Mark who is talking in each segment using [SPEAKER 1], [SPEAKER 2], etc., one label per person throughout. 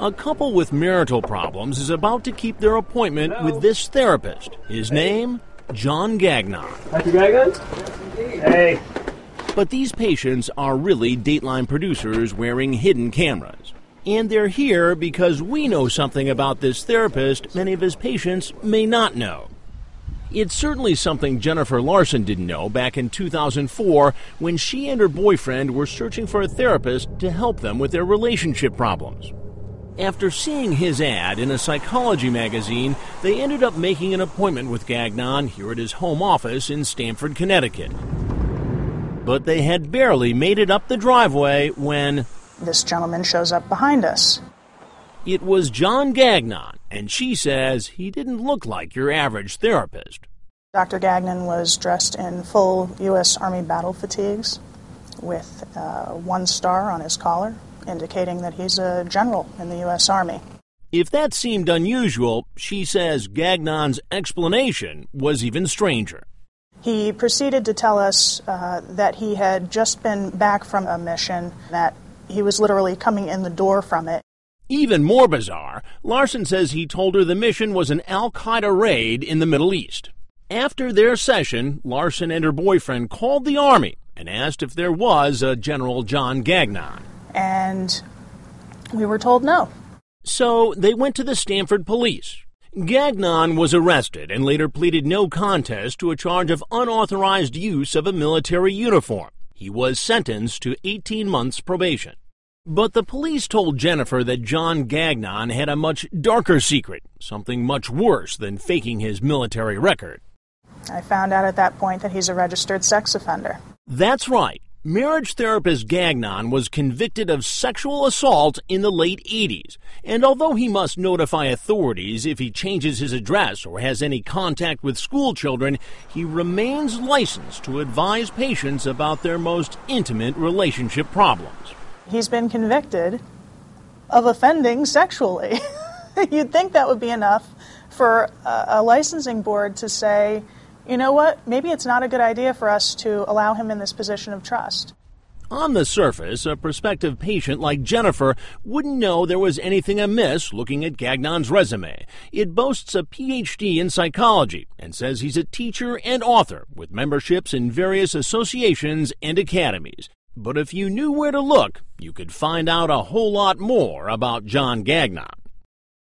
[SPEAKER 1] A couple with marital problems is about to keep their appointment with this therapist. His name, John Gagnon.
[SPEAKER 2] Dr. Gagnon? Hey.
[SPEAKER 1] But these patients are really Dateline producers wearing hidden cameras. And they're here because we know something about this therapist many of his patients may not know. It's certainly something Jennifer Larson didn't know back in 2004 when she and her boyfriend were searching for a therapist to help them with their relationship problems. After seeing his ad in a psychology magazine, they ended up making an appointment with Gagnon here at his home office in Stamford, Connecticut. But they had barely made it up the driveway when
[SPEAKER 3] this gentleman shows up behind us.
[SPEAKER 1] It was John Gagnon, and she says he didn't look like your average therapist.
[SPEAKER 3] Dr. Gagnon was dressed in full U.S. Army battle fatigues with 1 star on his collar, indicating that he's a general in the U.S. Army.
[SPEAKER 1] If that seemed unusual, she says Gagnon's explanation was even stranger.
[SPEAKER 3] He proceeded to tell us that he had just been back from a mission, that he was literally coming in the door from it.
[SPEAKER 1] Even more bizarre, Larson says he told her the mission was an al-Qaeda raid in the Middle East. After their session, Larson and her boyfriend called the Army and asked if there was a General John Gagnon.
[SPEAKER 3] And we were told no.
[SPEAKER 1] So they went to the Stamford police. Gagnon was arrested and later pleaded no contest to a charge of unauthorized use of a military uniform. He was sentenced to 18 months probation. But the police told Jennifer that John Gagnon had a much darker secret, something much worse than faking his military record.
[SPEAKER 3] I found out at that point that he's a registered sex offender.
[SPEAKER 1] That's right. Marriage therapist Gagnon was convicted of sexual assault in the late 80s, and although he must notify authorities if he changes his address or has any contact with school children, he remains licensed to advise patients about their most intimate relationship problems.
[SPEAKER 3] He's been convicted of offending sexually. You'd think that would be enough for a licensing board to say, you know what, maybe it's not a good idea for us to allow him in this position of trust.
[SPEAKER 1] On the surface, a prospective patient like Jennifer wouldn't know there was anything amiss looking at Gagnon's resume. It boasts a Ph.D. in psychology and says he's a teacher and author with memberships in various associations and academies. But if you knew where to look, you could find out a whole lot more about John Gagnon.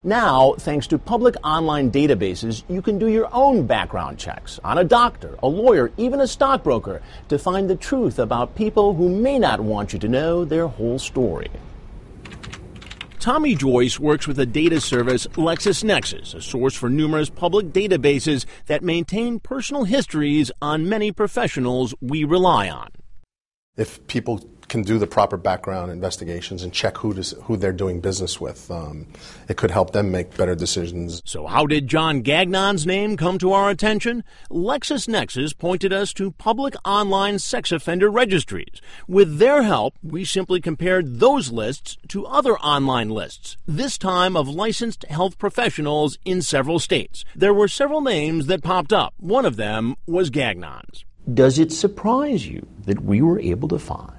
[SPEAKER 1] Now, thanks to public online databases, you can do your own background checks on a doctor, a lawyer, even a stockbroker to find the truth about people who may not want you to know their whole story. Tommy Joyce works with the data service LexisNexis, a source for numerous public databases that maintain personal histories on many professionals we rely on.
[SPEAKER 4] If people can do the proper background investigations and check who they're doing business with, it could help them make better decisions.
[SPEAKER 1] So how did John Gagnon's name come to our attention? LexisNexis pointed us to public online sex offender registries. With their help, we simply compared those lists to other online lists, this time of licensed health professionals in several states. There were several names that popped up. One of them was Gagnon's.
[SPEAKER 5] Does it surprise you that we were able to find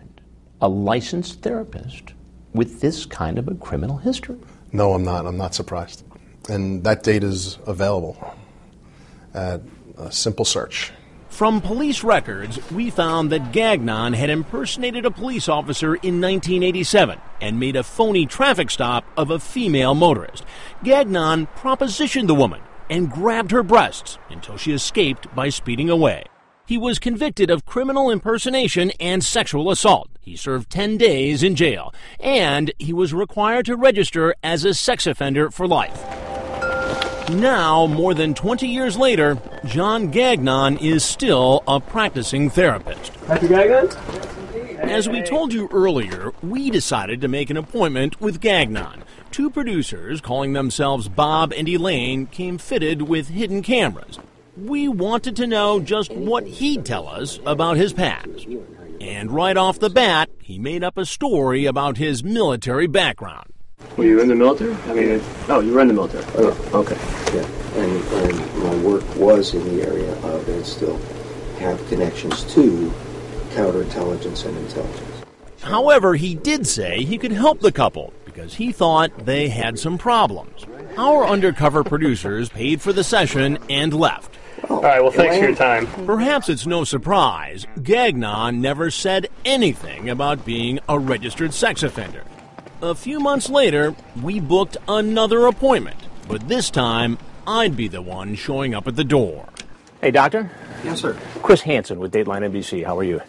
[SPEAKER 5] a licensed therapist with this kind of a criminal history?
[SPEAKER 4] No, I'm not. I'm not surprised. And that data is available at a simple search.
[SPEAKER 1] From police records, we found that Gagnon had impersonated a police officer in 1987 and made a phony traffic stop of a female motorist. Gagnon propositioned the woman and grabbed her breasts until she escaped by speeding away. He was convicted of criminal impersonation and sexual assault. He served 10 days in jail, and he was required to register as a sex offender for life. Now, more than 20 years later, John Gagnon is still a practicing therapist.
[SPEAKER 2] Dr. Gagnon?
[SPEAKER 1] As we told you earlier, we decided to make an appointment with Gagnon. Two producers, calling themselves Bob and Elaine, came fitted with hidden cameras. We wanted to know just what he'd tell us about his past. And right off the bat, he made up a story about his military background.
[SPEAKER 2] Were you in the military? You were in the military.
[SPEAKER 6] Oh, okay, yeah. And my work was in the area of, and still have connections to, counterintelligence and intelligence.
[SPEAKER 1] However, he did say he could help the couple because he thought they had some problems. Our undercover producers paid for the session and left.
[SPEAKER 2] All right, well, thanks for your time.
[SPEAKER 1] Perhaps it's no surprise, Gagnon never said anything about being a registered sex offender. A few months later, we booked another appointment, but this time I'd be the one showing up at the door.
[SPEAKER 7] Hey, doctor?
[SPEAKER 6] Yes, sir.
[SPEAKER 7] Chris Hansen with Dateline NBC. How are you?